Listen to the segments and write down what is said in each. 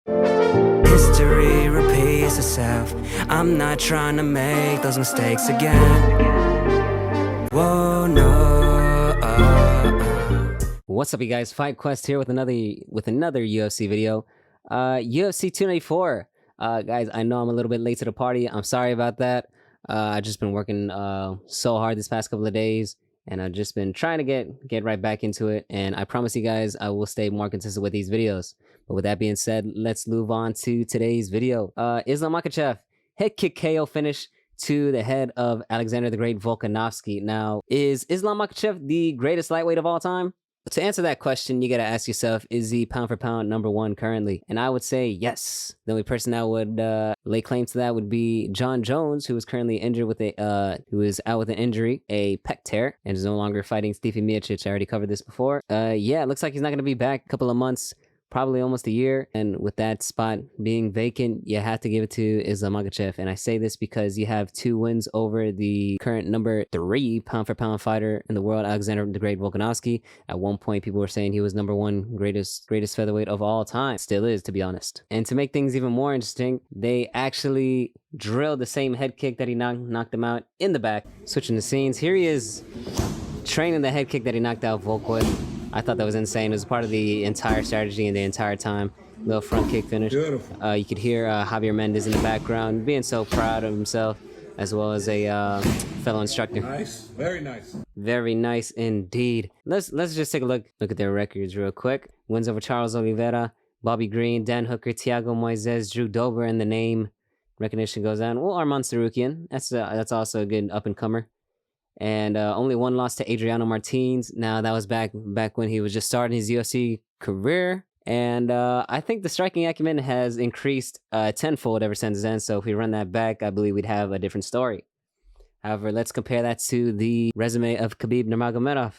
History repeats itself. I'm not trying to make those mistakes again. Whoa, no. What's up, you guys? Fight Quest here with another UFC video. UFC 294. Guys, I know I'm a little bit late to the party. I'm sorry about that. I've just been working so hard this past couple of days, and I've just been trying to get right back into it. And I promise you guys, I will stay more consistent with these videos. But with that being said, let's move on to today's video. Islam Makachev, head kick KO finish to the head of Alexander the Great Volkanovski. Now, is Islam Makachev the greatest lightweight of all time? To answer that question, you gotta ask yourself, is he pound for pound #1 currently? And I would say yes. The only person that would lay claim to that would be John Jones, who is currently injured with who is out with an injury, a pec tear, and is no longer fighting Stipe Miocic. I already covered this before. Yeah, it looks like he's not gonna be back a couple of months, probably almost a year. And with that spot being vacant, you have to give it to Islam Makachev. And I say this because you have 2 wins over the current #3 pound for pound fighter in the world, Alexander the Great Volkanovski. At one point, people were saying he was #1 greatest featherweight of all time. Still is, to be honest. And to make things even more interesting, they actually drilled the same head kick that he knocked him out in the back. Switching the scenes, here he is training the head kick that he knocked out Volk with. I thought that was insane. It was part of the entire strategy and the entire time. Little front kick finish. Beautiful. You could hear Javier Mendez in the background being so proud of himself, as well as a fellow instructor. Nice, very nice. Very nice indeed. Let's just take a look at their records real quick. Wins over Charles Oliveira, Bobby Green, Dan Hooker, Thiago Moises, Drew Dober, and the name recognition goes on. Well, Arman Sarukian. That's also a good up and comer. And only 1 loss to Adriano Martins. Now, that was back when he was just starting his UFC career. And I think the striking acumen has increased tenfold ever since then. So if we run that back, I believe we'd have a different story. However, let's compare that to the resume of Khabib Nurmagomedov.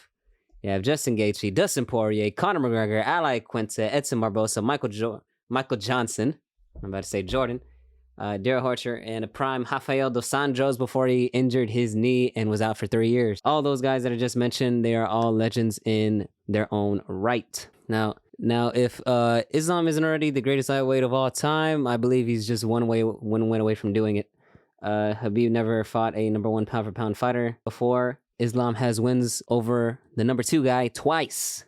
You have Justin Gaethje, Dustin Poirier, Conor McGregor, Ally Quinta, Edson Barbosa, Michael Johnson. I'm about to say Jordan. Darrell Horcher, and a prime Rafael dos Anjos before he injured his knee and was out for 3 years. All those guys that I just mentioned, they are all legends in their own right. Now, if Islam isn't already the greatest lightweight of all time, I believe he's just one win away from doing it. Khabib never fought a #1 pound for pound fighter before. Islam has wins over the #2 guy twice,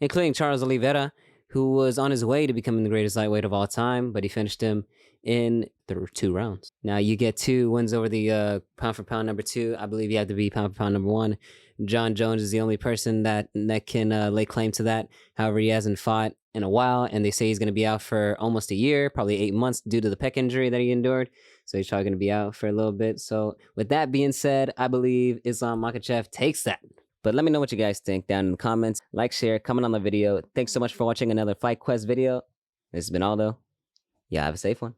including Charles Oliveira, who was on his way to becoming the greatest lightweight of all time, but he finished him in the 2 rounds. Now, you get 2 wins over the pound for pound #2. I believe you have to be pound for pound #1. John Jones is the only person that can lay claim to that. However, he hasn't fought in a while, and they say he's going to be out for almost a year, probably 8 months, due to the pec injury that he endured. So he's probably going to be out for a little bit. So with that being said, I believe Islam Makachev takes that. But let me know what you guys think down in the comments. Like, share, comment on the video. Thanks so much for watching another Fight Quest video. This has been Aldo. Yeah, have a safe one.